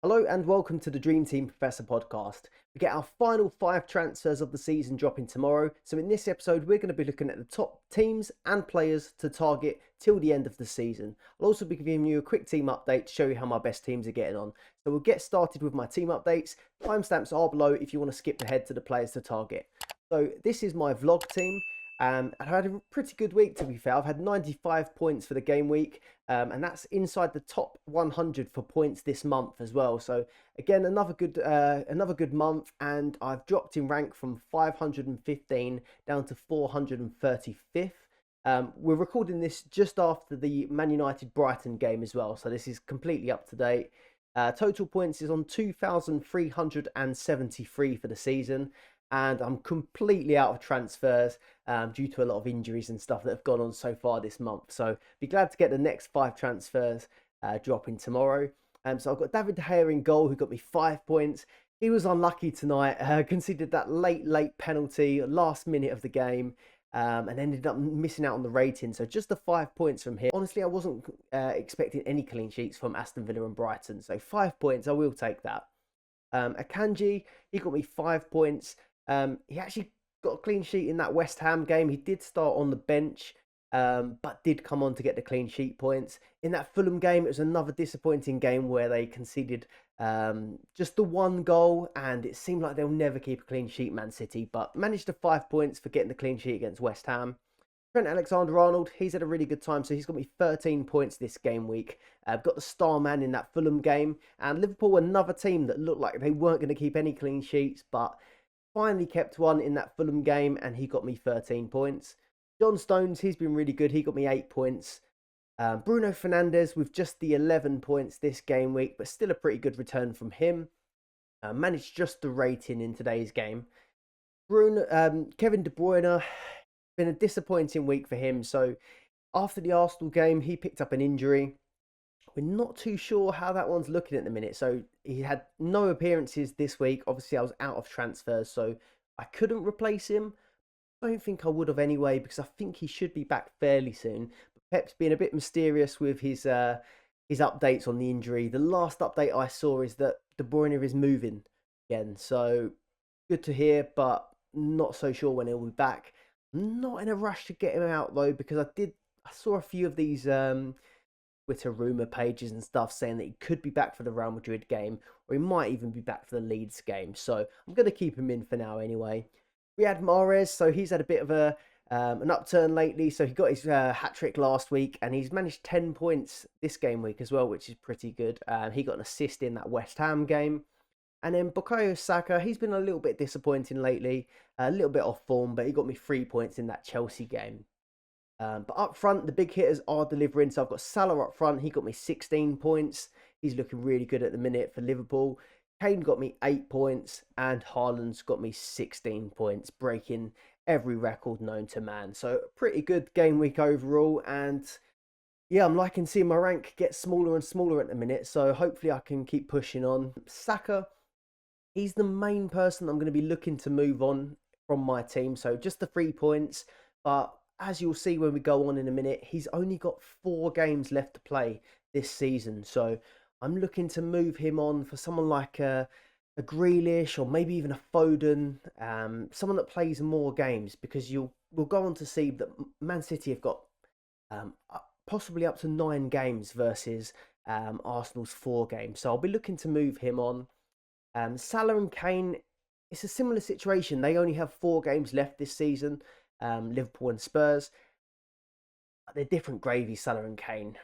Hello and welcome to the Dream Team Professor podcast. We get our final 5 transfers of the season dropping tomorrow. So in this episode, we're going to be looking at the top teams and players to target till the end of the season. I'll also be giving you a quick team update to show you how my best teams are getting on. So we'll get started with my team updates. Timestamps are below if you want to skip ahead to the players to target. So this is my vlog team. I've had a pretty good week, to be fair. I've had 95 points for the game week, and that's inside the top 100 for points this month as well. So again, another good month, and I've dropped in rank from 515 down to 435th. We're recording this just after the Man United Brighton game as well, so this is completely up to date. Total points is on 2,373 for the season. And I'm completely out of transfers due to a lot of injuries and stuff that have gone on so far this month. So be glad to get the next 5 transfers dropping tomorrow. So I've got David De Gea in goal, who got me 5 points. He was unlucky tonight, conceded that late penalty, last minute of the game, and ended up missing out on the rating. So just the 5 points from him. Honestly, I wasn't expecting any clean sheets from Aston Villa and Brighton. So 5 points, I will take that. Akanji, he got me 5 points. He actually got a clean sheet in that West Ham game. He did start on the bench, but did come on to get the clean sheet points. In that Fulham game, it was another disappointing game where they conceded just the 1 goal, and it seemed like they'll never keep a clean sheet, Man City, but managed the 5 points for getting the clean sheet against West Ham. Trent Alexander-Arnold, he's had a really good time, so he's got me 13 points this game week. Got the star man in that Fulham game, and Liverpool, another team that looked like they weren't going to keep any clean sheets, but finally kept one in that Fulham game, and he got me 13 points. John Stones, he's been really good. He got me 8 points. Bruno Fernandes with just the 11 points this game week, but still a pretty good return from him. Managed just the rating in today's game. Kevin De Bruyne, been a disappointing week for him. So after the Arsenal game, he picked up an injury. We're not too sure how that one's looking at the minute. So he had no appearances this week. Obviously, I was out of transfers, so I couldn't replace him. I don't think I would have anyway, because I think he should be back fairly soon. But Pep's been a bit mysterious with his updates on the injury. The last update I saw is that De Bruyne is moving again. So good to hear, but not so sure when he'll be back. Not in a rush to get him out though, because I saw a few of these Twitter rumour pages and stuff saying that he could be back for the Real Madrid game, or he might even be back for the Leeds game. So I'm going to keep him in for now anyway. Riyad Mahrez, so he's had a bit of an upturn lately. So he got his hat-trick last week, and he's managed 10 points this game week as well, which is pretty good. He got an assist in that West Ham game. And then Bukayo Saka, he's been a little bit disappointing lately, a little bit off form, but he got me 3 points in that Chelsea game. But up front, the big hitters are delivering. So I've got Salah up front. He got me 16 points. He's looking really good at the minute for Liverpool. Kane got me 8 points. And Haaland's got me 16 points, breaking every record known to man. So pretty good game week overall. And yeah, I'm liking seeing my rank get smaller and smaller at the minute. So hopefully I can keep pushing on. Saka, he's the main person I'm going to be looking to move on from my team. So just the 3 points. But as you'll see when we go on in a minute, he's only got 4 games left to play this season. So I'm looking to move him on for someone like a Grealish, or maybe even a Foden, someone that plays more games, because we'll go on to see that Man City have got possibly up to 9 games versus Arsenal's 4 games. So I'll be looking to move him on. Salah and Kane, it's a similar situation. They only have 4 games left this season. Liverpool and Spurs, they're different gravy. Salah and Kane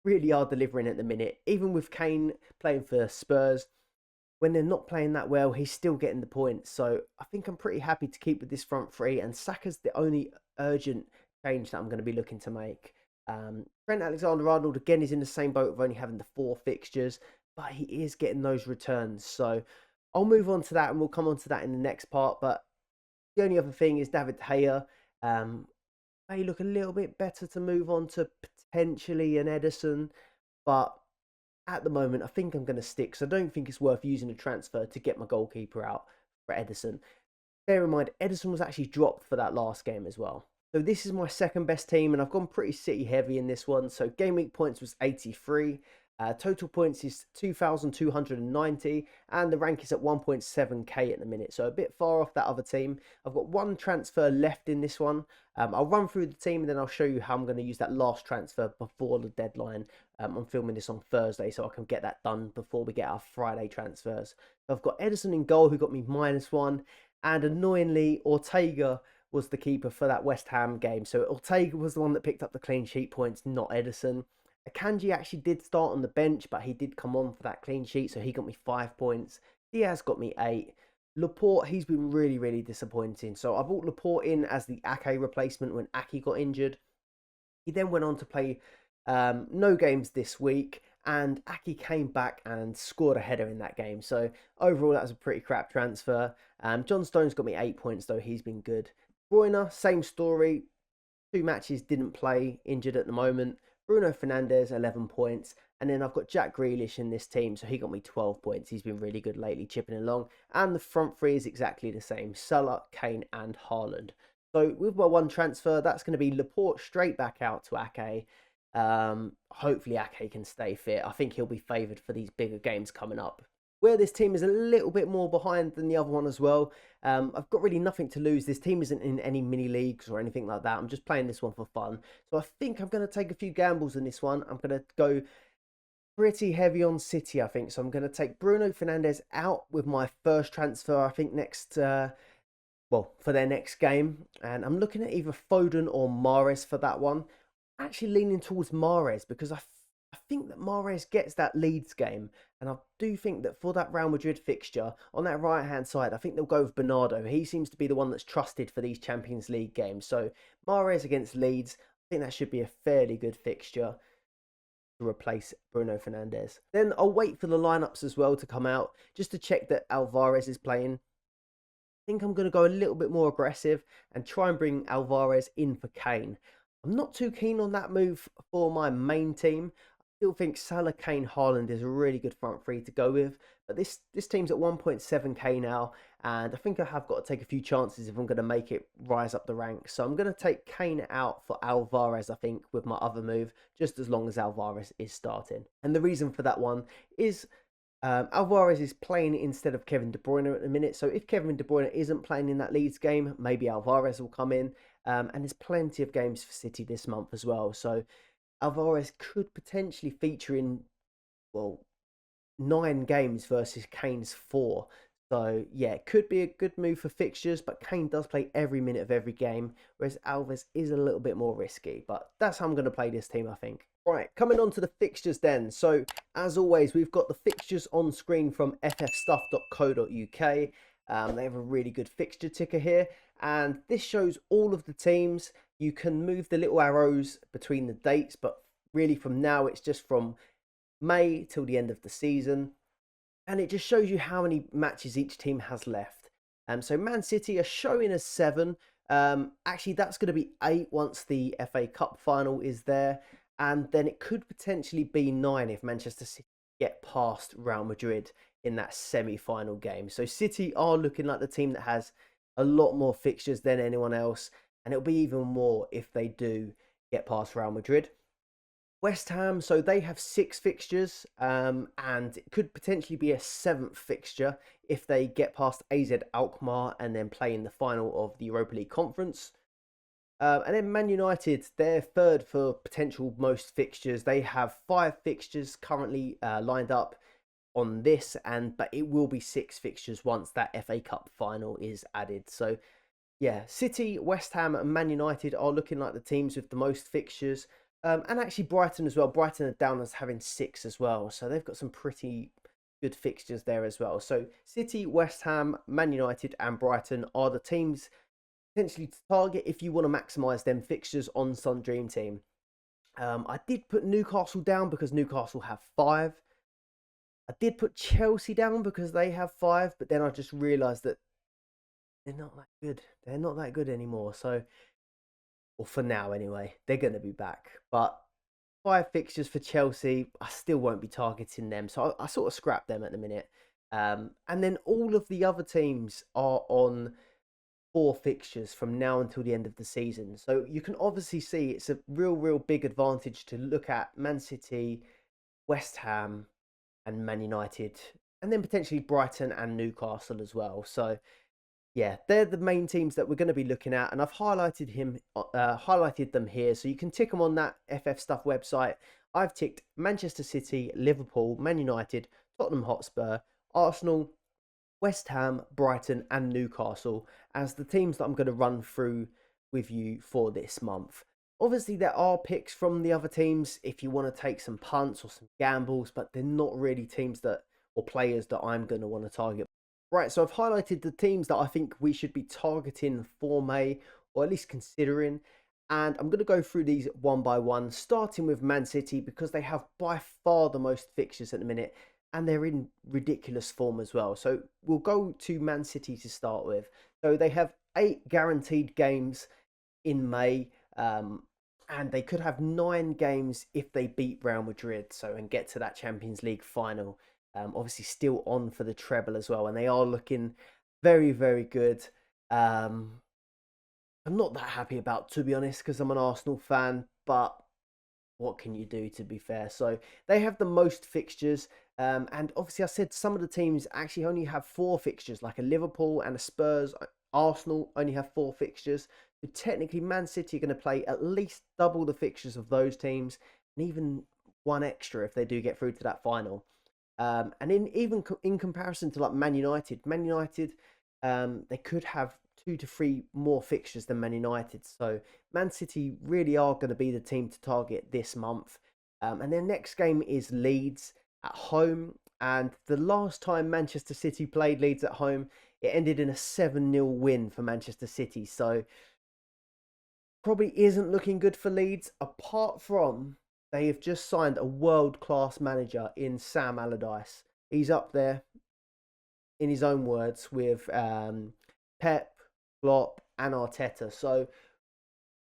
really are delivering at the minute. Even with Kane playing for Spurs, when they're not playing that well, he's still getting the points. So I think I'm pretty happy to keep with this front 3, and Saka's the only urgent change that I'm going to be looking to make. Trent Alexander-Arnold, again, is in the same boat of only having the 4 fixtures, but he is getting those returns. So I'll move on to that, and we'll come on to that in the next part. But the only other thing is David De Gea. May look a little bit better to move on to potentially an Ederson, but at the moment I think I'm going to stick. So I don't think it's worth using a transfer to get my goalkeeper out for Ederson. Bear in mind, Ederson was actually dropped for that last game as well. So this is my second best team, and I've gone pretty City heavy in this one. So game week points was 83. Total points is 2,290, and the rank is at 1.7k at the minute, so a bit far off that other team. I've got one transfer left in this one. I'll run through the team and then I'll show you how I'm going to use that last transfer before the deadline. I'm filming this on Thursday, so I can get that done before we get our Friday transfers. So I've got Edison in goal, who got me -1, and annoyingly, Ortega was the keeper for that West Ham game. So Ortega was the one that picked up the clean sheet points, not Edison. Akanji actually did start on the bench, but he did come on for that clean sheet, so he got me 5 points. Diaz got me 8. Laporte, he's been really, really disappointing. So I brought Laporte in as the Ake replacement when Ake got injured. He then went on to play no games this week, and Ake came back and scored a header in that game. So overall, that was a pretty crap transfer. John Stone's got me 8 points, though. He's been good. Bruyne, same story. 2 matches, didn't play, injured at the moment. Bruno Fernandes, 11 points. And then I've got Jack Grealish in this team, so he got me 12 points. He's been really good lately, chipping along. And the front three is exactly the same. Salah, Kane and Haaland. So with my one transfer, that's going to be Laporte straight back out to Ake. Hopefully Ake can stay fit. I think he'll be favoured for these bigger games coming up. Where this team is a little bit more behind than the other one as well, I've got really nothing to lose. This team isn't in any mini leagues or anything like that. I'm just playing this one for fun. So I think I'm going to take a few gambles in this one. I'm going to go pretty heavy on City, I think. So I'm going to take Bruno Fernandes out with my first transfer, I think, for their next game. And I'm looking at either Foden or Mahrez for that one. Actually leaning towards Mahrez because I think that Mahrez gets that Leeds game, and I do think that for that Real Madrid fixture on that right hand side, I think they'll go with Bernardo. He seems to be the one that's trusted for these Champions League games. So Mahrez against Leeds, I think that should be a fairly good fixture to replace Bruno Fernandes. Then I'll wait for the lineups as well to come out just to check that Alvarez is playing. I think I'm going to go a little bit more aggressive and try and bring Alvarez in for Kane. I'm not too keen on that move for my main team. I still think Salah, Kane, Haaland is a really good front three to go with. But this team's at 1.7k now, and I think I have got to take a few chances if I'm going to make it rise up the ranks. So I'm going to take Kane out for Alvarez, I think, with my other move, just as long as Alvarez is starting. And the reason for that one is Alvarez is playing instead of Kevin De Bruyne at the minute. So if Kevin De Bruyne isn't playing in that Leeds game, maybe Alvarez will come in. And there's plenty of games for City this month as well. So Alvarez could potentially feature in, 9 games versus Kane's 4. So yeah, it could be a good move for fixtures, but Kane does play every minute of every game, whereas Alvarez is a little bit more risky. But that's how I'm going to play this team, I think. Right, coming on to the fixtures then. So as always, we've got the fixtures on screen from ffstuff.co.uk. They have a really good fixture ticker here, and this shows all of the teams. You can move the little arrows between the dates, but really from now it's just from May till the end of the season, and it just shows you how many matches each team has left. So Man City are showing as 7. Actually, that's going to be 8 once the FA Cup final is there, and then it could potentially be 9 if Manchester City get past Real Madrid in that semi-final game. So City are looking like the team that has a lot more fixtures than anyone else, and it'll be even more if they do get past Real Madrid. West Ham, so they have 6 fixtures, and it could potentially be a 7th fixture if they get past AZ Alkmaar and then play in the final of the Europa League Conference. And then Man United, they're 3rd for potential most fixtures. They have 5 fixtures currently lined up on this, but it will be 6 fixtures once that FA Cup final is added. So yeah, City, West Ham and Man United are looking like the teams with the most fixtures. And actually Brighton as well. Brighton are down as having 6 as well. So they've got some pretty good fixtures there as well. So City, West Ham, Man United and Brighton are the teams potentially to target if you want to maximise them fixtures on Sun Dream Team. I did put Newcastle down because Newcastle have 5. I did put Chelsea down because they have 5. But then I just realised that they're not that good. They're not that good anymore. So... or for now anyway, they're going to be back. But 5 fixtures for Chelsea, I still won't be targeting them. So I sort of scrap them at the minute. And then all of the other teams are on 4 fixtures from now until the end of the season. So you can obviously see it's a real big advantage to look at Man City, West Ham, and Man United, and then potentially Brighton and Newcastle as well. So yeah, they're the main teams that we're going to be looking at, and I've highlighted them here, so you can tick them on that FF Stuff website. I've ticked Manchester City, Liverpool, Man United, Tottenham Hotspur, Arsenal, West Ham, Brighton, and Newcastle as the teams that I'm going to run through with you for this month. Obviously, there are picks from the other teams if you want to take some punts or some gambles, but they're not really teams that or players that I'm going to want to target. Right, so I've highlighted the teams that I think we should be targeting for May, or at least considering. And I'm going to go through these one by one, starting with Man City because they have by far the most fixtures at the minute and they're in ridiculous form as well. So we'll go to Man City to start with. So they have 8 guaranteed games in May, and they could have 9 games if they beat Real Madrid, so and get to that Champions League final. Obviously, still on for the treble as well, and they are looking very, very good. I'm not that happy about, to be honest, because I'm an Arsenal fan, but what can you do, to be fair? So they have the most fixtures, and obviously I said some of the teams actually only have 4 fixtures, like a Liverpool and a Spurs. Arsenal only have 4 fixtures, so technically Man City are going to play at least double the fixtures of those teams, and even one extra if they do get through to that final. And in comparison to like Man United, they could have 2 to 3 more fixtures than Man United. So Man City really are going to be the team to target this month. And their next game is Leeds at home. And the last time Manchester City played Leeds at home, it ended in a 7-0 win for Manchester City. So probably isn't looking good for Leeds, apart from they have just signed a world-class manager in Sam Allardyce. He's up there, in his own words, with Pep, Klopp, and Arteta. So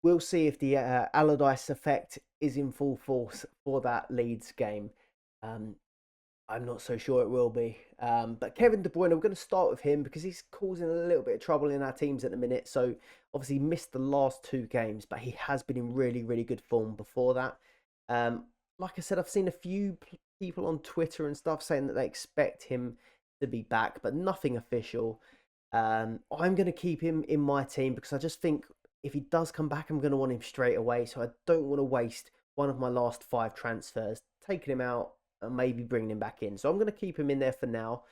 we'll see if the Allardyce effect is in full force for that Leeds game. I'm not so sure it will be. But Kevin De Bruyne, we're going to start with him because he's causing a little bit of trouble in our teams at the minute. So obviously he missed the last 2 games, but he has been in really, really good form before that. Like I said, I've seen a few people on Twitter and stuff saying that they expect him to be back, but nothing official. I'm going to keep him in my team because I just think if he does come back, I'm going to want him straight away. So I don't want to waste one of my last 5 transfers, taking him out and maybe bringing him back in. So I'm going to keep him in there for now.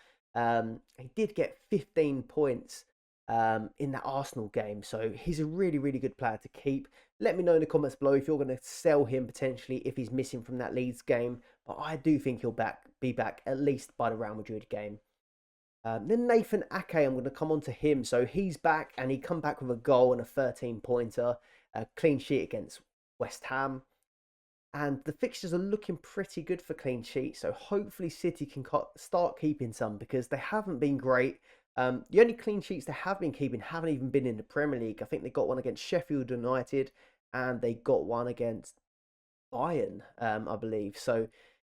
He did get 15 points in that Arsenal game. So he's a really, really good player to keep. Let me know in the comments below if you're going to sell him potentially if he's missing from that Leeds game. But I do think he'll be back at least by the Real Madrid game. Then Nathan Ake, I'm going to come on to him. So he's back and he come back with a goal and a 13-pointer, a clean sheet against West Ham. And the fixtures are looking pretty good for clean sheets. So hopefully City can start keeping some because they haven't been great. The only clean sheets they have been keeping haven't even been in the Premier League. I think they got one against Sheffield United and they got one against Bayern, I believe. So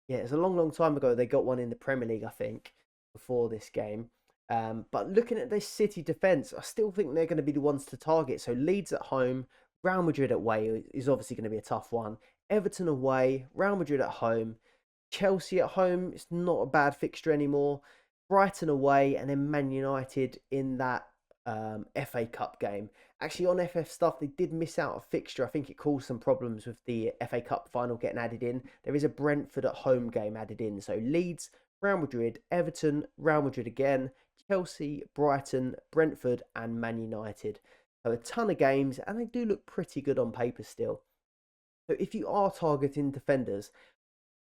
yeah, it's a long, long time ago they got one in the Premier League, I think, before this game. But looking at this City defence, I still think they're going to be the ones to target. So Leeds at home, Real Madrid away is obviously going to be a tough one. Everton away, Real Madrid at home, Chelsea at home. It's not a bad fixture anymore. Brighton away, and then Man United in that FA Cup game. Actually, on FF Stuff, they did miss out a fixture. I think it caused some problems with the FA Cup final getting added in. There is a Brentford at home game added in. So Leeds, Real Madrid, Everton, Real Madrid again, Chelsea, Brighton, Brentford, and Man United. So a ton of games, and they do look pretty good on paper still. So if you are targeting defenders,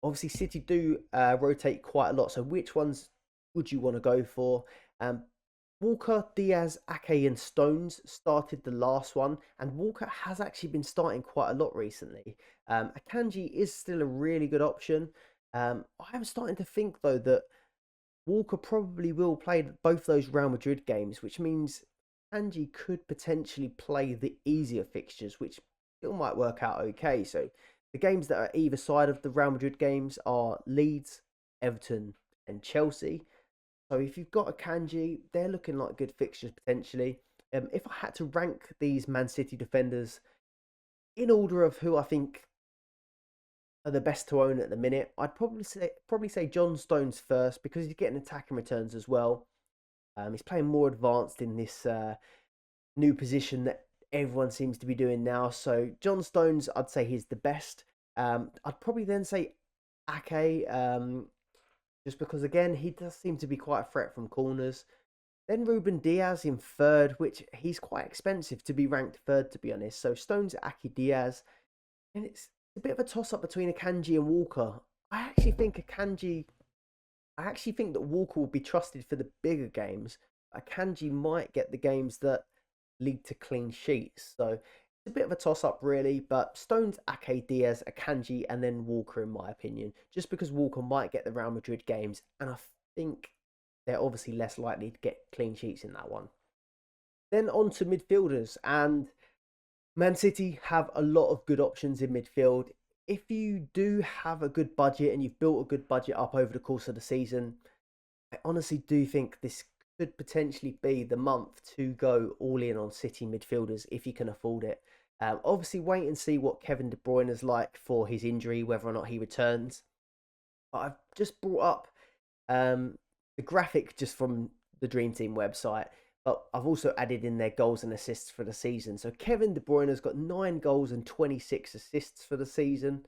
obviously City do rotate quite a lot. So which ones would you want to go for? Walker, Diaz, Ake, and Stones started the last one, and Walker has actually been starting quite a lot recently. Akanji is still a really good option. I'm starting to think though that Walker probably will play both those Real Madrid games, which means Akanji could potentially play the easier fixtures, which still might work out okay. So the games that are either side of the Real Madrid games are Leeds, Everton, and Chelsea. So if you've got Akanji, they're looking like good fixtures potentially. If I had to rank these Man City defenders in order of who I think are the best to own at the minute. I'd probably say John Stones first because he's getting attacking returns as well. He's playing more advanced in this new position that everyone seems to be doing now. So John Stones, I'd say he's the best. I'd probably then say Ake, just because again he does seem to be quite a threat from corners. Then Ruben Diaz in third, which he's quite expensive to be ranked third, to be honest. So Stones, Ake, Diaz, and it's a bit of a toss up between Akanji and Walker. I actually think Akanji. I actually think that Walker will be trusted for the bigger games. Akanji might get the games that lead to clean sheets. So it's a bit of a toss up, really. But Stones, Ake, Diaz, Akanji, and then Walker, in my opinion, just because Walker might get the Real Madrid games, and I think they're obviously less likely to get clean sheets in that one. Then on to midfielders, and Man City have a lot of good options in midfield. If you do have a good budget and you've built a good budget up over the course of the season, I honestly do think this could potentially be the month to go all in on City midfielders if you can afford it. Obviously, wait and see what Kevin De Bruyne is like for his injury, whether or not he returns. But I've just brought up the graphic just from the Dream Team website, but I've also added in their goals and assists for the season. So Kevin De Bruyne has got 9 goals and 26 assists for the season,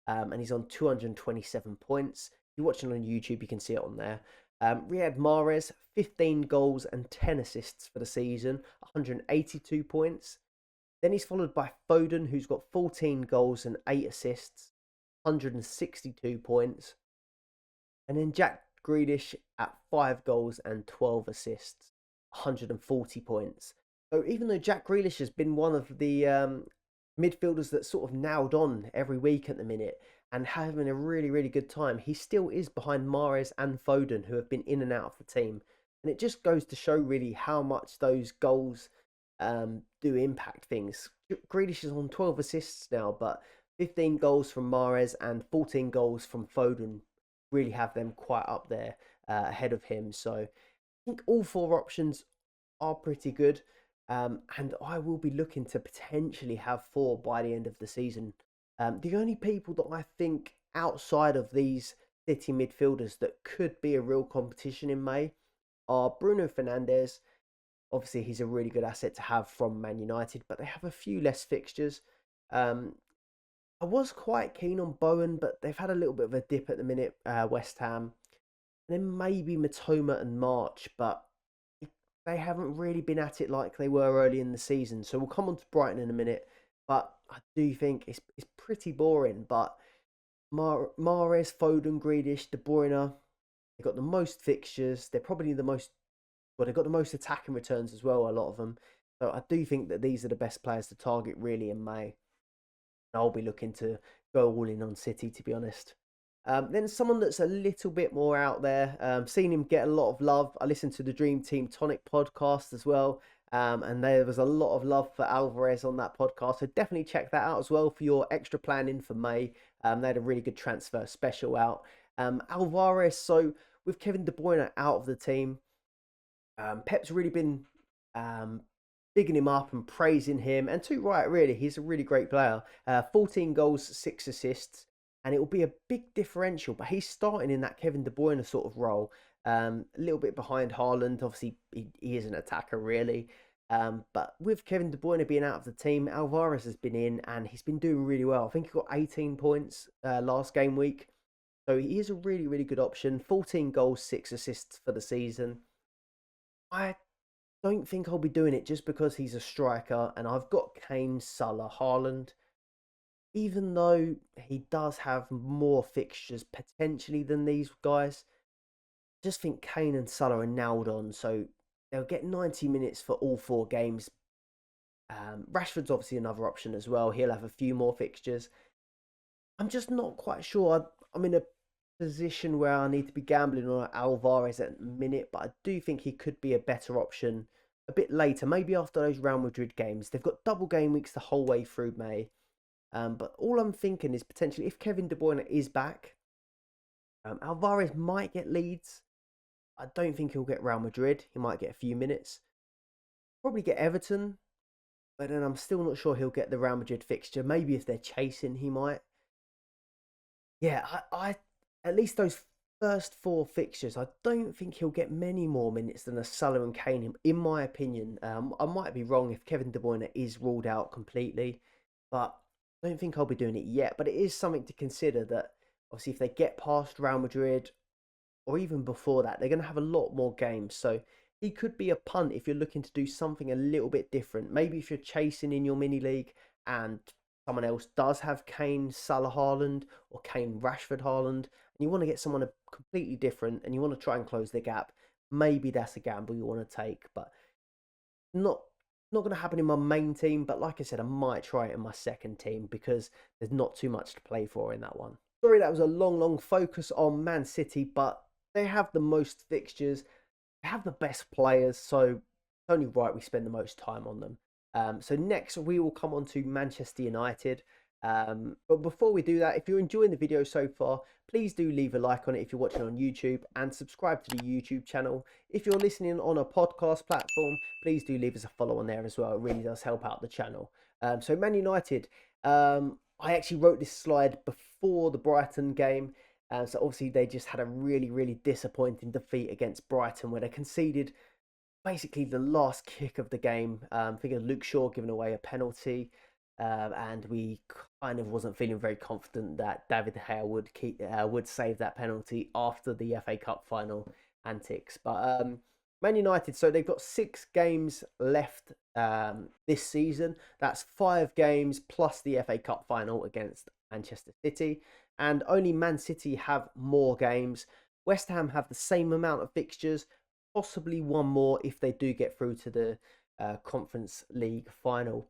and he's on 227 points. If you're watching on YouTube, you can see it on there. Riyad Mahrez, 15 goals and 10 assists for the season, 182 points. Then he's followed by Foden, who's got 14 goals and 8 assists, 162 points. And then Jack Grealish at 5 goals and 12 assists, 140 points. So even though Jack Grealish has been one of the midfielders that's sort of nailed on every week at the minute and having a really, really good time, he still is behind Mahrez and Foden, who have been in and out of the team. And it just goes to show really how much those goals do impact things. Grealish is on 12 assists now, but 15 goals from Mahrez and 14 goals from Foden really have them quite up there ahead of him. So I think all 4 options are pretty good. And I will be looking to potentially have 4 by the end of the season. The only people that I think outside of these City midfielders that could be a real competition in May are Bruno Fernandes. Obviously, he's a really good asset to have from Man United, but they have a few less fixtures. I was quite keen on Bowen, but they've had a little bit of a dip at the minute, West Ham. And then maybe Matoma and March, but they haven't really been at it like they were early in the season. So we'll come on to Brighton in a minute, but I do think it's pretty boring. But Mahrez, Foden, Grealish, De Bruyne, they've got the most fixtures. They're probably the most, well, they've got the most attacking returns as well, a lot of them. So I do think that these are the best players to target really in May. I'll be looking to go all in on City, to be honest. Then someone that's a little bit more out there, seen him get a lot of love. I listened to the Dream Team Tonic podcast as well, and there was a lot of love for Alvarez on that podcast. So definitely check that out as well for your extra planning for May. They had a really good transfer special out. Alvarez, so with Kevin De Bruyne out of the team, Pep's really been bigging him up and praising him, and to right, really, he's a really great player. 14 goals, 6 assists, and it will be a big differential. But he's starting in that Kevin De Bruyne sort of role, a little bit behind Haaland. Obviously, he is an attacker, really. But with Kevin De Bruyne being out of the team, Alvarez has been in, and he's been doing really well. I think he got 18 points last game week. So he is a really, really good option. 14 goals, 6 assists for the season. I don't think I'll be doing it just because he's a striker and I've got Kane, Salah, Haaland. Even though he does have more fixtures potentially than these guys, I just think Kane and Salah are nailed on. So they'll get 90 minutes for all 4 games. Rashford's obviously another option as well. He'll have a few more fixtures. I'm just not quite sure. I'm in a position where I need to be gambling on Alvarez at the minute, but I do think he could be a better option a bit later, maybe after those Real Madrid games. They've got double game weeks the whole way through May. But all I'm thinking is potentially if Kevin De Bruyne is back, Alvarez might get Leeds. I don't think he'll get Real Madrid. He might get a few minutes. Probably get Everton, but then I'm still not sure he'll get the Real Madrid fixture. Maybe if they're chasing, he might. Yeah, I at least those first four fixtures, I don't think he'll get many more minutes than a Salah and Kane, in my opinion. I might be wrong if Kevin De Bruyne is ruled out completely, but I don't think I'll be doing it yet. But it is something to consider that obviously if they get past Real Madrid or even before that, they're going to have a lot more games. So he could be a punt if you're looking to do something a little bit different. Maybe if you're chasing in your mini league and someone else does have Kane, Salah, Haaland, or Kane, Rashford, Haaland, and you want to get someone completely different and you want to try and close the gap, maybe that's a gamble you want to take. But not not going to happen in my main team. But like I said, I might try it in my second team because there's not too much to play for in that one. Sorry, that was a long focus on Man City, but they have the most fixtures, they have the best players, so it's only right we spend the most time on them. So next we will come on to Manchester United. But before we do that, if you're enjoying the video so far, please do leave a like on it if you're watching on YouTube and subscribe to the YouTube channel. If you're listening on a podcast platform, please do leave us a follow on there as well. It really does help out the channel. So Man United, I actually wrote this slide before the Brighton game. So obviously they just had a really disappointing defeat against Brighton where they conceded basically the last kick of the game. I think Luke Shaw giving away a penalty, and we kind of wasn't feeling very confident that David De Gea would save that penalty after the FA Cup final antics. But Man United, so they've got 6 games left this season. That's 5 games plus the FA Cup final against Manchester City, and only Man City have more games. West Ham have the same amount of fixtures, possibly one more if they do get through to the Conference League final.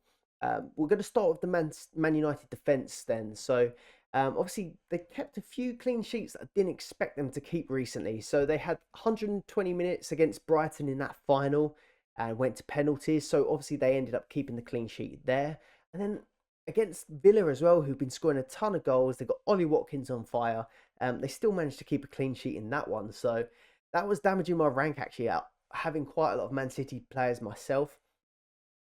We're going to start with the Man United defence then. So obviously they kept a few clean sheets that I didn't expect them to keep recently. So they had 120 minutes against Brighton in that final and went to penalties. So obviously they ended up keeping the clean sheet there. And then against Villa as well, who've been scoring a ton of goals. They've got Ollie Watkins on fire. They still managed to keep a clean sheet in that one. So that was damaging my rank actually, out having quite a lot of Man City players myself.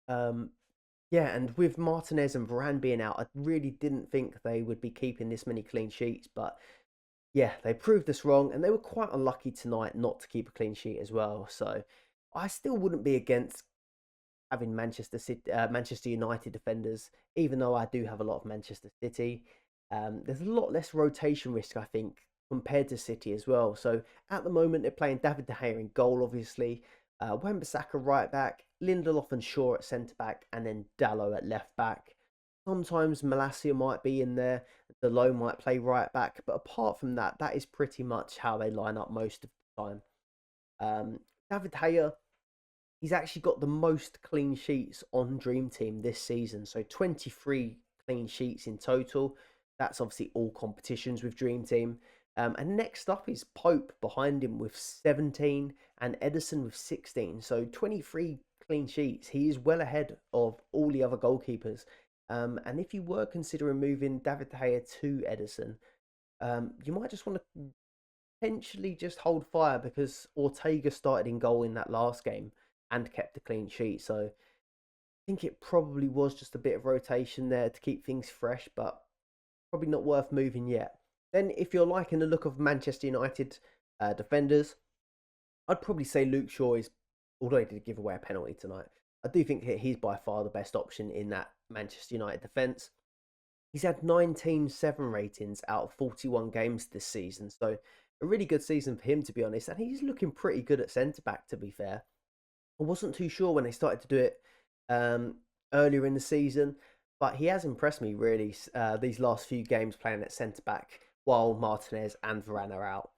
Yeah, and with Martinez and Varane being out, I really didn't think they would be keeping this many clean sheets. But yeah, they proved us wrong, and they were quite unlucky tonight not to keep a clean sheet as well. So I still wouldn't be against having Manchester United defenders, even though I do have a lot of Manchester City. There's a lot less rotation risk, I think, compared to City as well. So at the moment, they're playing David De Gea in goal, obviously. Wan-Bissaka right back, Lindelof and Shaw at centre back, and then Dalot at left back. Sometimes Malacia might be in there, Dalot might play right back, but apart from that, that is pretty much how they line up most of the time. David De Gea, he's actually got the most clean sheets on Dream Team this season, so 23 clean sheets in total. That's obviously all competitions with Dream Team. And next up is Pope behind him with 17 and Edison with 16. So 23 clean sheets. He is well ahead of all the other goalkeepers. And if you were considering moving David De Gea to Edison, you might just want to potentially just hold fire because Ortega started in goal in that last game and kept a clean sheet. So I think it probably was just a bit of rotation there to keep things fresh, but probably not worth moving yet. Then, if you're liking the look of Manchester United defenders, I'd probably say Luke Shaw is, although he did give away a penalty tonight, I do think he's by far the best option in that Manchester United defence. He's had 19-7 ratings out of 41 games this season, so a really good season for him, to be honest. And he's looking pretty good at centre-back, to be fair. I wasn't too sure when they started to do it earlier in the season, but he has impressed me, really, these last few games playing at centre-back while Martinez and Varane are out.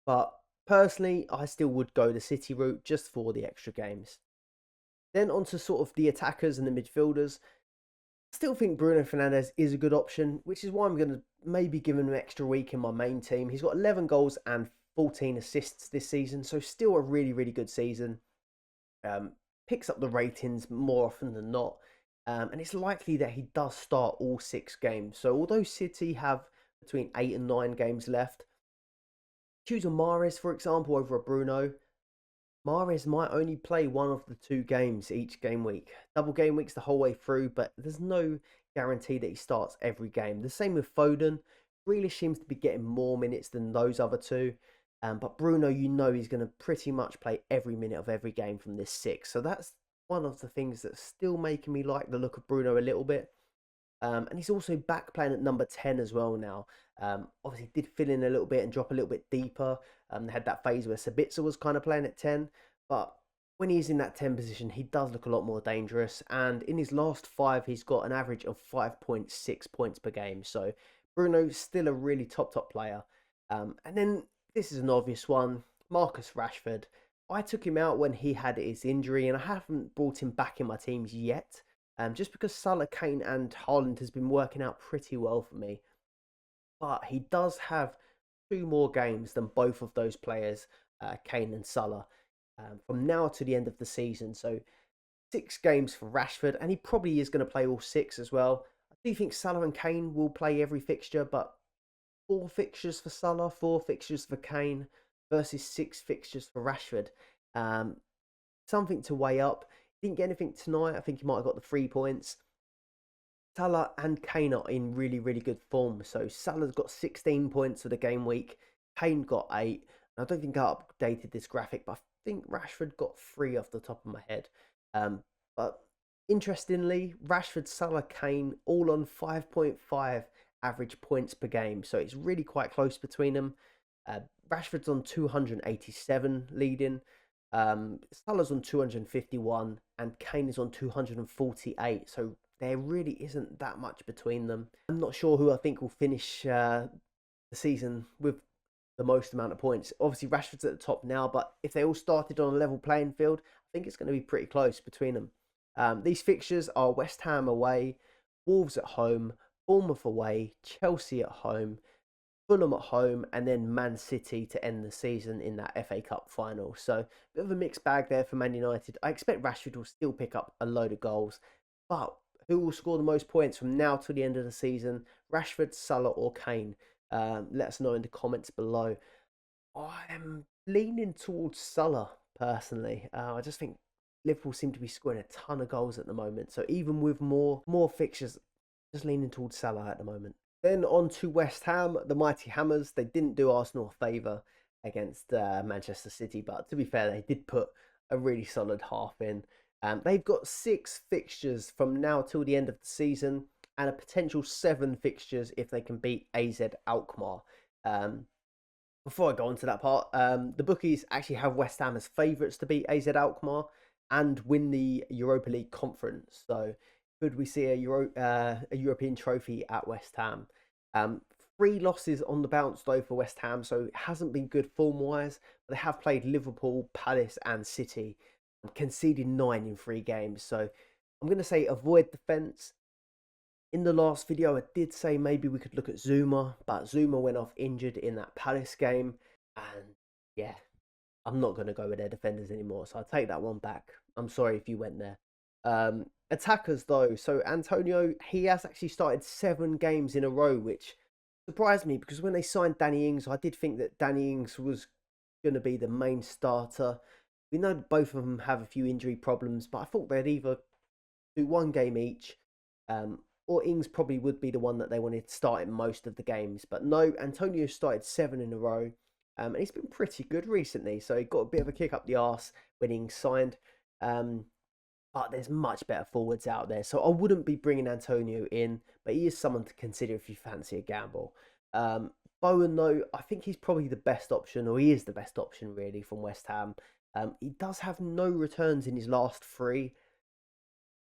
But personally, I still would go the City route just for the extra games. Then on to sort of the attackers and the midfielders. I still think Bruno Fernandes is a good option, which is why I'm going to maybe give him an extra week in my main team. He's got 11 goals and 14 assists this season, so still a really good season. Picks up the ratings more often than not. And it's likely that he does start all 6 games. So although City have between 8 and 9 games left, choose a Mahrez, for example, over a Bruno. Mahrez might only play one of the 2 games each game week. Double game weeks the whole way through, but there's no guarantee that he starts every game. The same with Foden. Grealish seems to be getting more minutes than those other two. But Bruno, he's going to pretty much play every minute of every game from this six. So that's one of the things that's still making me like the look of Bruno a little bit. And he's also back playing at number 10 as well now. Obviously, did fill in a little bit and drop a little bit deeper. They had that phase where Sabitzer was kind of playing at 10. But when he's in that 10 position, he does look a lot more dangerous. And in his last five, he's got an average of 5.6 points per game. So Bruno's still a really top player. And then this is an obvious one, Marcus Rashford. I took him out when he had his injury, and I haven't brought him back in my teams yet. Just because Salah, Kane, and Haaland has been working out pretty well for me. But he does have two more games than both of those players, Kane and Salah, from now to the end of the season. So 6 games for Rashford, and he probably is going to play all 6 as well. I do think Salah and Kane will play every fixture, but 4 fixtures for Salah, 4 fixtures for Kane versus 6 fixtures for Rashford. Something to weigh up. Didn't get anything tonight. I think he might have got the 3 points. Salah and Kane are in really good form. So Salah's got 16 points for the game week. Kane got 8. I don't think I updated this graphic, but I think Rashford got 3 off the top of my head. But interestingly, Rashford, Salah, Kane all on 5.5 average points per game. So it's really quite close between them. Rashford's on 287 leading. Salah's on 251 and Kane is on 248. So there really isn't that much between them. I'm not sure who I think will finish the season with the most amount of points. Obviously, Rashford's at the top now, but if they all started on a level playing field, I think it's going to be pretty close between them. These fixtures are West Ham away, Wolves at home, Bournemouth away, Chelsea at home, Fulham at home, and then Man City to end the season in that FA Cup final. So, a bit of a mixed bag there for Man United. I expect Rashford will still pick up a load of goals, but who will score the most points from now to the end of the season? Rashford, Salah, or Kane? Let us know in the comments below. I am leaning towards Salah personally. I just think Liverpool seem to be scoring a ton of goals at the moment. So even with more fixtures, just leaning towards Salah at the moment. Then on to West Ham, the Mighty Hammers. They didn't do Arsenal a favour against Manchester City, but to be fair, they did put a really solid half in. They've got 6 fixtures from now till the end of the season, and a potential 7 fixtures if they can beat AZ Alkmaar. Before I go on to that part, the bookies actually have West Ham as favourites to beat AZ Alkmaar and win the Europa League conference. So could we see a European trophy at West Ham? 3 losses on the bounce though for West Ham, so it hasn't been good form-wise. But they have played Liverpool, Palace and City, conceded 9 in 3 games. So I'm going to say avoid defence. In the last video, I did say maybe we could look at Zuma, but Zuma went off injured in that Palace game. And yeah, I'm not going to go with their defenders anymore. So I'll take that one back. I'm sorry if you went there. Attackers though, so Antonio, he has actually started 7 games in a row, which surprised me because when they signed Danny Ings, I did think that Danny Ings was going to be the main starter. We know both of them have a few injury problems, but I thought they'd either do 1 game each, or Ings probably would be the one that they wanted to start in most of the games. But no, Antonio started 7 in a row, and he's been pretty good recently. So he got a bit of a kick up the arse when Ings signed. But there's much better forwards out there. So I wouldn't be bringing Antonio in, but he is someone to consider if you fancy a gamble. Bowen, though, I think he's probably the best option, or he is the best option, really, from West Ham. He does have no returns in his last 3.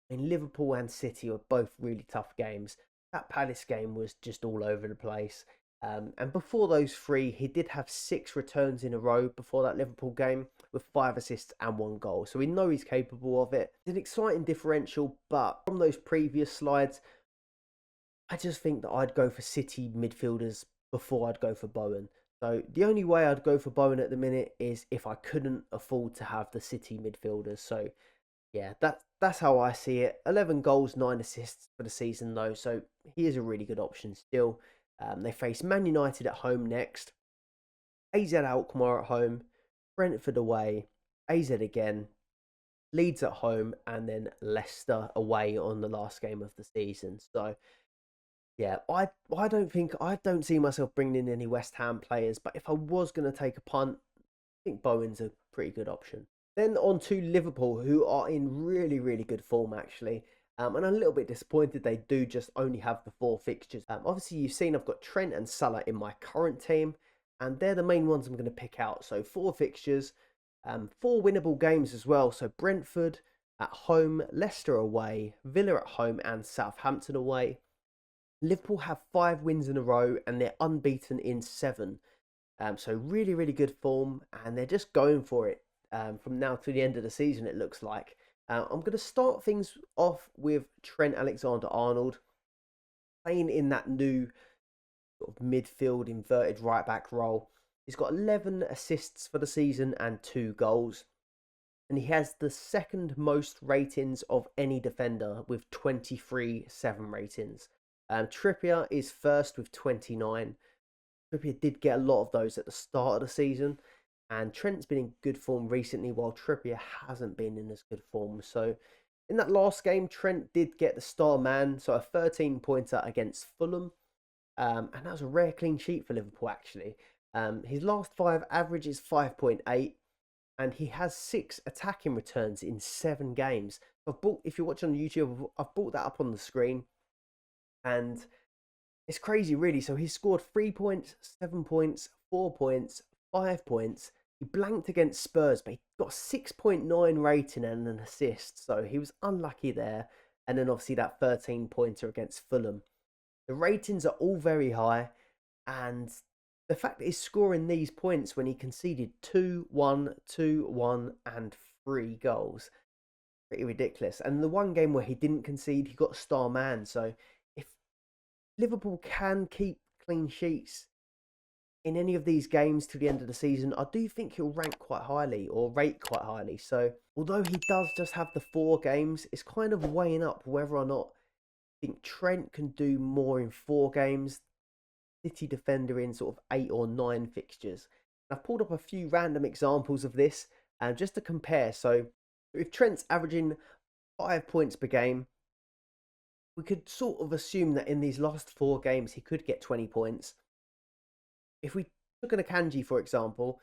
And Liverpool and City are both really tough games. That Palace game was just all over the place. And before those 3, he did have 6 returns in a row before that Liverpool game with 5 assists and 1 goal. So we know he's capable of it. It's an exciting differential, but from those previous slides, I just think that I'd go for City midfielders before I'd go for Bowen. So the only way I'd go for Bowen at the minute is if I couldn't afford to have the City midfielders. So yeah, that's how I see it. 11 goals, 9 assists for the season though. So he is a really good option still. They face Man United at home next, AZ Alkmaar at home, Brentford away, AZ again, Leeds at home, and then Leicester away on the last game of the season. So Yeah, I don't see myself bringing in any West Ham players, but if I was going to take a punt, I think Bowen's a pretty good option. Then on to Liverpool, who are in really, really good form actually. And I'm a little bit disappointed they do just only have the 4 fixtures. Obviously, you've seen I've got Trent and Salah in my current team, and they're the main ones I'm going to pick out. So 4 fixtures, 4 winnable games as well. So Brentford at home, Leicester away, Villa at home, and Southampton away. Liverpool have 5 wins in a row, and they're unbeaten in 7. So really, really good form, and they're just going for it from now to the end of the season, it looks like. I'm going to start things off with Trent Alexander-Arnold playing in that new sort of midfield inverted right back role. He's got 11 assists for the season and 2 goals. And he has the second most ratings of any defender with 23 7 ratings. Trippier is first with 29. Trippier did get a lot of those at the start of the season, and Trent's been in good form recently, while Trippier hasn't been in as good form. So in that last game, Trent did get the star man, so a 13-pointer against Fulham, and that was a rare clean sheet for Liverpool actually. His last 5 average is 5.8, and he has 6 attacking returns in 7 games. If you're watching on YouTube, I've brought that up on the screen, and it's crazy, really. So he scored 3 points, 7 points, 4 points, 5 points. He blanked against Spurs, but he got a 6.9 rating and an assist. So he was unlucky there. And then obviously that 13-pointer against Fulham. The ratings are all very high. And the fact that he's scoring these points when he conceded 2-1, 2-1, and 3 goals, pretty ridiculous. And the one game where he didn't concede, he got star man. So if Liverpool can keep clean sheets in any of these games to the end of the season, I do think he'll rank quite highly or rate quite highly. So although he does just have the 4 games, it's kind of weighing up whether or not I think Trent can do more in 4 games, City defender in sort of 8 or 9 fixtures. I've pulled up a few random examples of this just to compare. So if Trent's averaging 5 points per game, we could sort of assume that in these last 4 games he could get 20 points. If we took an Akanji, for example,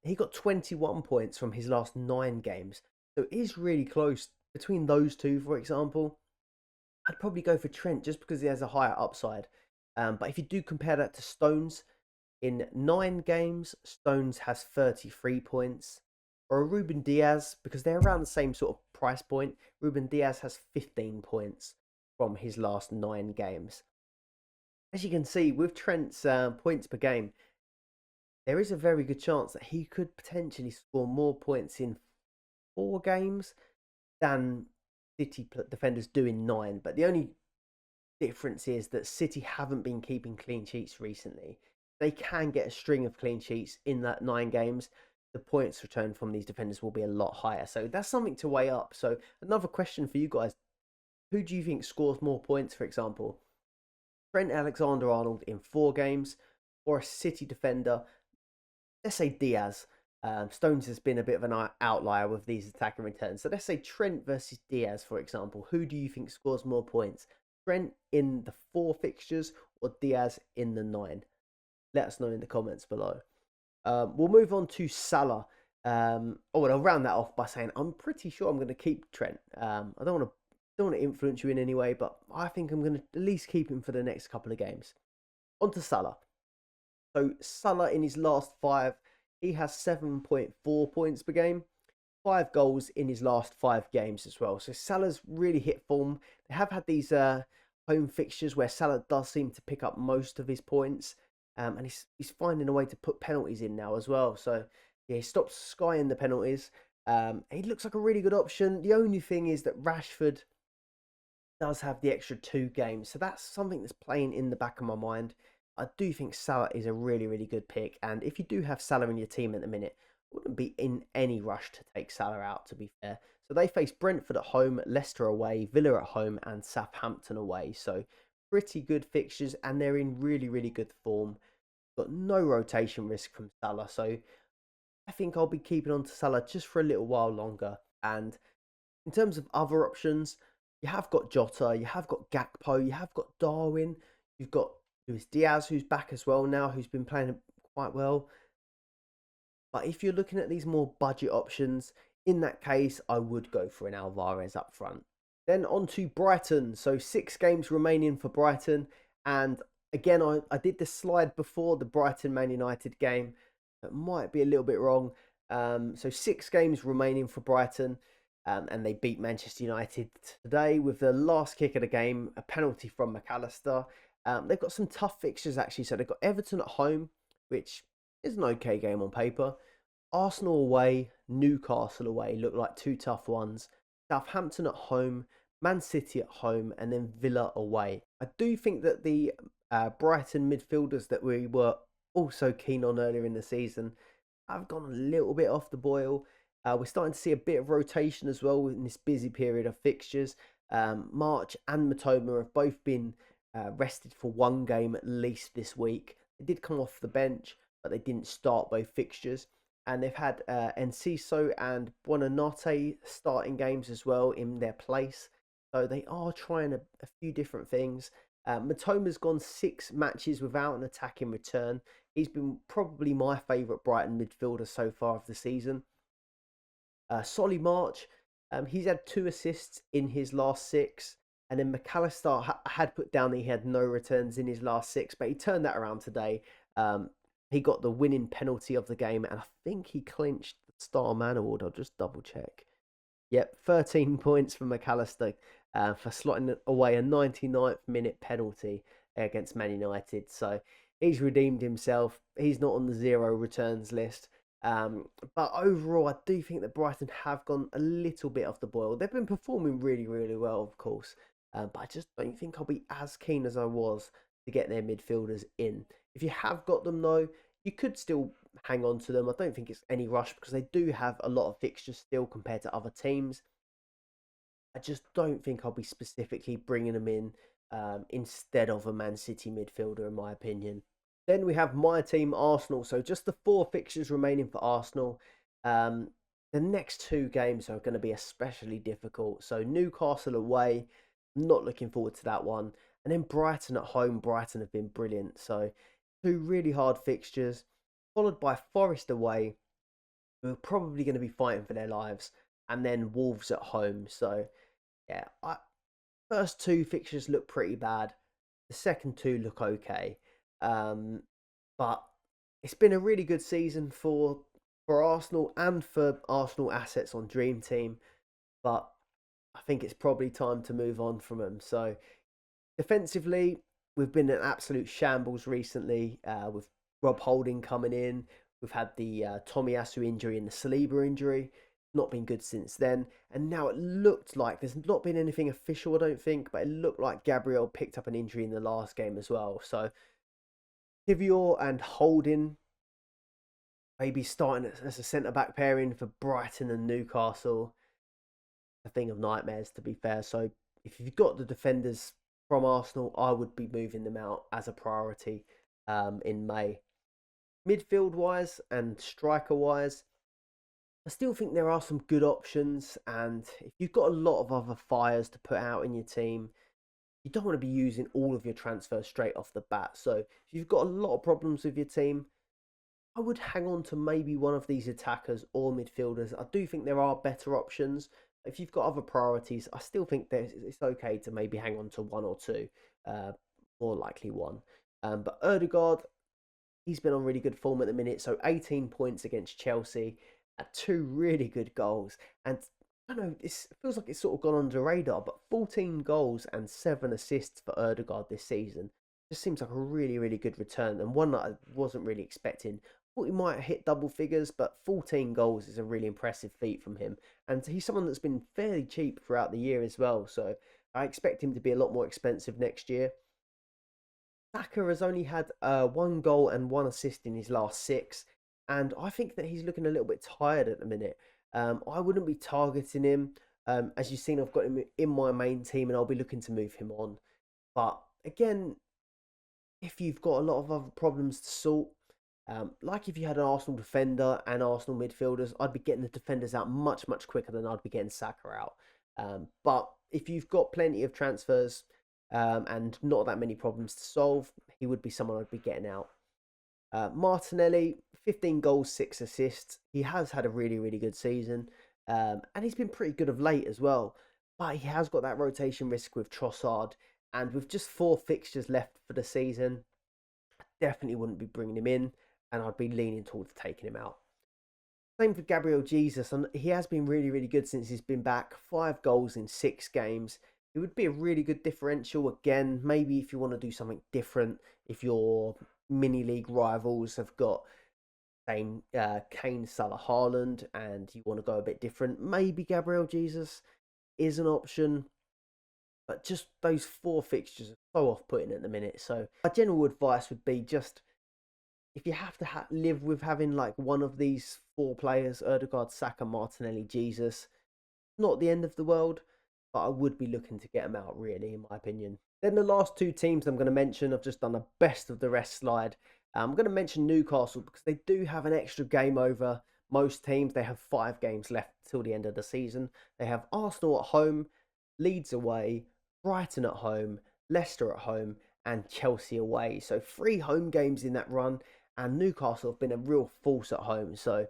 he got 21 points from his last 9 games. So it is really close between those two, for example. I'd probably go for Trent just because he has a higher upside. But if you do compare that to Stones, in 9 games, Stones has 33 points. Or Ruben Diaz, because they're around the same sort of price point, Ruben Diaz has 15 points from his last 9 games. As you can see, with Trent's points per game, there is a very good chance that he could potentially score more points in 4 games than City defenders do in 9. But the only difference is that City haven't been keeping clean sheets recently. They can get a string of clean sheets in that 9 games. The points returned from these defenders will be a lot higher. So that's something to weigh up. So another question for you guys. Who do you think scores more points, for example? Trent Alexander-Arnold in 4 games, or a City defender, let's say Diaz. Stones has been a bit of an outlier with these attacking returns. So let's say Trent versus Diaz, for example. Who do you think scores more points? Trent in the 4 fixtures or Diaz in the 9? Let us know in the comments below. We'll move on to Salah. And I'll round that off by saying I'm pretty sure I'm going to keep Trent. I don't want to influence you in any way, but I think I'm going to at least keep him for the next couple of games. On to Salah. So Salah in his last 5, he has 7.4 points per game, 5 goals in his last 5 games as well. So Salah's really hit form. They have had these home fixtures where Salah does seem to pick up most of his points, and he's finding a way to put penalties in now as well. So yeah, he stops skying the penalties. He looks like a really good option. The only thing is that Rashford does have the extra 2 games, so that's something that's playing in the back of my mind. I do think Salah is a really, really good pick, and if you do have Salah in your team at the minute, I wouldn't be in any rush to take Salah out, to be fair. So they face Brentford at home, Leicester away, Villa at home, and Southampton away. So pretty good fixtures, and they're in really, really good form. Got no rotation risk from Salah, so I think I'll be keeping on to Salah just for a little while longer. And in terms of other options, You have got Jota, you have got Gakpo, you have got Darwin, you've got Luis Diaz, who's back as well now, who's been playing quite well. But if you're looking at these more budget options, in that case, I would go for an Alvarez up front. Then on to Brighton. So 6 games remaining for Brighton. And again, I did this slide before the Brighton Man United game. That might be a little bit wrong. So 6 games remaining for Brighton. And they beat Manchester United today with the last kick of the game, a penalty from McAllister. They've got some tough fixtures actually. So they've got Everton at home, which is an okay game on paper. Arsenal away, Newcastle away look like 2 tough ones. Southampton at home, Man City at home, and then Villa away. I do think that the Brighton midfielders that we were also keen on earlier in the season have gone a little bit off the boil. We're starting to see a bit of rotation as well in this busy period of fixtures. March and Matoma have both been rested for 1 game at least this week. They did come off the bench, but they didn't start both fixtures. And they've had Enciso and Buonanotte starting games as well in their place. So they are trying a few different things. Matoma's gone 6 matches without an attack in return. He's been probably my favourite Brighton midfielder so far of the season. Solly March, he's had 2 assists in his last 6. And then McAllister had put down that he had no returns in his last 6, but he turned that around today. He got the winning penalty of the game, and I think he clinched the Star Man Award. I'll just double check. Yep, 13 points for McAllister for slotting away a 99th minute penalty against Man United. So he's redeemed himself. He's not on the 0 returns list. But overall, I do think that Brighton have gone a little bit off the boil. They've been performing really, really well, of course. But I just don't think I'll be as keen as I was to get their midfielders in. If you have got them though, you could still hang on to them. I don't think it's any rush because they do have a lot of fixtures still compared to other teams. I just don't think I'll be specifically bringing them in instead of a Man City midfielder, in my opinion. Then we have my team, Arsenal. So just the 4 fixtures remaining for Arsenal. The next 2 games are going to be especially difficult. So Newcastle away, not looking forward to that one. And then Brighton at home. Brighton have been brilliant. So 2 really hard fixtures, followed by Forest away, who are probably going to be fighting for their lives, and then Wolves at home. So, yeah, first 2 fixtures look pretty bad. The second 2 look okay. But it's been a really good season for Arsenal and for Arsenal assets on Dream Team. But I think it's probably time to move on from them. So, defensively, we've been an absolute shambles recently with Rob Holding coming in. We've had the Tomiyasu injury and the Saliba injury. Not been good since then. And now it looked like, there's not been anything official, I don't think, but it looked like Gabriel picked up an injury in the last game as well. So Kivior and Holding maybe starting as a centre-back pairing for Brighton and Newcastle. A thing of nightmares, to be fair. So if you've got the defenders from Arsenal, I would be moving them out as a priority in May. Midfield-wise and striker-wise, I still think there are some good options, and if you've got a lot of other fires to put out in your team, you don't want to be using all of your transfers straight off the bat. So if you've got a lot of problems with your team, I would hang on to maybe one of these attackers or midfielders. I do think there are better options. If you've got other priorities, I still think that it's okay to maybe hang on to 1 or 2, more likely 1. But Ødegaard, he's been on really good form at the minute. So 18 points against Chelsea, 2 really good goals. And I don't know, it feels like it's sort of gone under the radar, but 14 goals and 7 assists for Ødegaard this season just seems like a really, really good return, and one that I wasn't really expecting. Thought he might hit double figures, but 14 goals is a really impressive feat from him. And he's someone that's been fairly cheap throughout the year as well. So I expect him to be a lot more expensive next year. Saka has only had 1 goal and 1 assist in his last 6. And I think that he's looking a little bit tired at the minute. I wouldn't be targeting him. As you've seen, I've got him in my main team and I'll be looking to move him on. But again, if you've got a lot of other problems to sort, like if you had an Arsenal defender and Arsenal midfielders, I'd be getting the defenders out much, much quicker than I'd be getting Saka out. But if you've got plenty of transfers and not that many problems to solve, he would be someone I'd be getting out. Martinelli, 15 goals, 6 assists. He has had a really, really good season. And he's been pretty good of late as well. But he has got that rotation risk with Trossard. And with just 4 fixtures left for the season, I definitely wouldn't be bringing him in. And I'd be leaning towards taking him out. Same for Gabriel Jesus. And he has been really, really good since he's been back. 5 goals in 6 games. It would be a really good differential. Again, maybe if you want to do something different, if your mini league rivals have got same Kane, Salah, Haaland, and you want to go a bit different, maybe Gabriel Jesus is an option. But just those 4 fixtures are so off-putting at the minute. So my general advice would be just, if you have to live with having like one of these 4 players, Ødegaard, Saka, Martinelli, Jesus, not the end of the world. But I would be looking to get them out, really, in my opinion. Then the last 2 teams I'm going to mention, I've just done a best of the rest slide. I'm going to mention Newcastle because they do have an extra game over most teams. They have 5 games left till the end of the season. They have Arsenal at home, Leeds away, Brighton at home, Leicester at home, and Chelsea away. So 3 home games in that run, and Newcastle have been a real force at home. So...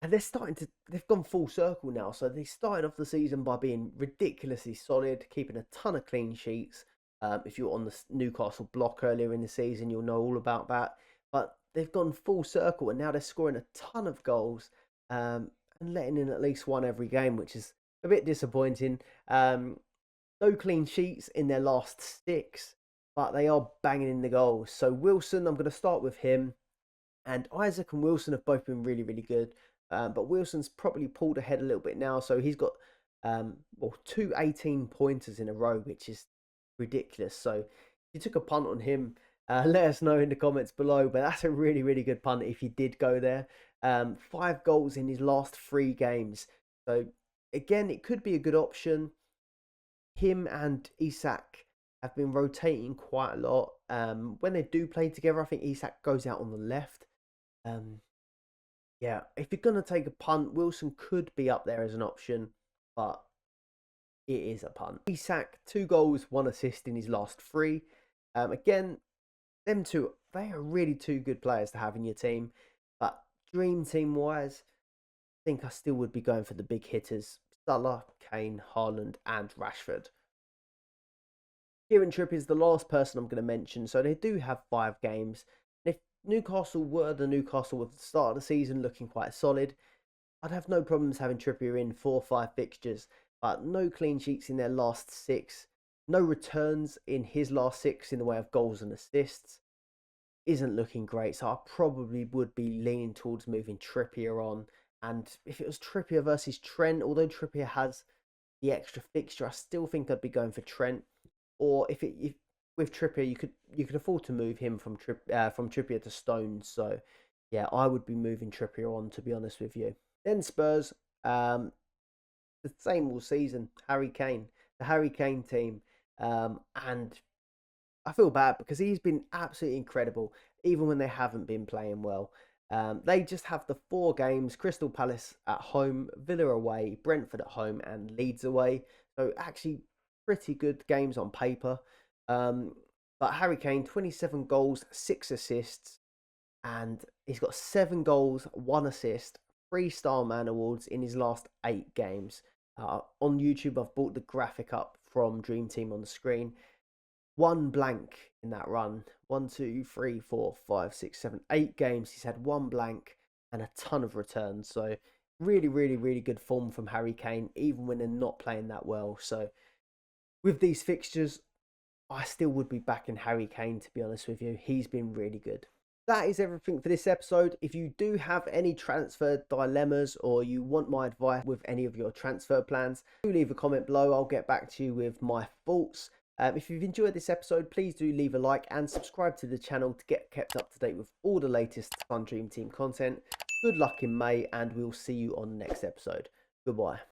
and they've gone full circle now. So they started off the season by being ridiculously solid, keeping a ton of clean sheets. If you were on the Newcastle block earlier in the season, you'll know all about that. But they've gone full circle and now they're scoring a ton of goals and letting in at least 1 every game, which is a bit disappointing. No clean sheets in their last 6, but they are banging in the goals. So Wilson, I'm going to start with him. And Isaac and Wilson have both been really, really good. But Wilson's probably pulled ahead a little bit now. So he's got 2 18-pointers in a row, which is ridiculous. So if you took a punt on him, let us know in the comments below. But that's a really, really good punt if you did go there. 5 goals in his last 3 games. So again, it could be a good option. Him and Isak have been rotating quite a lot. When they do play together, I think Isak goes out on the left. Yeah, if you're going to take a punt, Wilson could be up there as an option, but it is a punt. Isak, 2 goals, 1 assist in his last 3. Again, them 2, they are really 2 good players to have in your team. But dream team-wise, I think I still would be going for the big hitters. Salah, Kane, Haaland, and Rashford. Kieran Trippier is the last person I'm going to mention. So they do have 5 games. If Newcastle were the Newcastle at the start of the season looking quite solid, I'd have no problems having Trippier in 4 or 5 fixtures, but no clean sheets in their last 6, no returns in his last 6 in the way of goals and assists, isn't looking great. So I probably would be leaning towards moving Trippier on. And if it was Trippier versus Trent, although Trippier has the extra fixture, I still think I'd be going for Trent. Or if with Trippier, you could afford to move him from Trippier to Stones. So yeah, I would be moving Trippier on, to be honest with you. Then Spurs, the same all season. Harry Kane, the Harry Kane team, and I feel bad because he's been absolutely incredible, even when they haven't been playing well. They just have the 4 games: Crystal Palace at home, Villa away, Brentford at home, and Leeds away. So actually pretty good games on paper. But Harry Kane, 27 goals, 6 assists, and he's got 7 goals, 1 assist, 3 Star Man awards in his last 8 games. On YouTube, I've brought the graphic up from Dream Team on the screen. 1 blank in that run. 1, 2, 3, 4, 5, 6, 7, 8 games. He's had 1 blank and a ton of returns. So really, really, really good form from Harry Kane, even when they're not playing that well. So with these fixtures, I still would be backing Harry Kane, to be honest with you. He's been really good. That is everything for this episode. If you do have any transfer dilemmas or you want my advice with any of your transfer plans, do leave a comment below. I'll get back to you with my thoughts. If you've enjoyed this episode, please do leave a like and subscribe to the channel to get kept up to date with all the latest Fun Dream Team content. Good luck in May, and we'll see you on the next episode. Goodbye.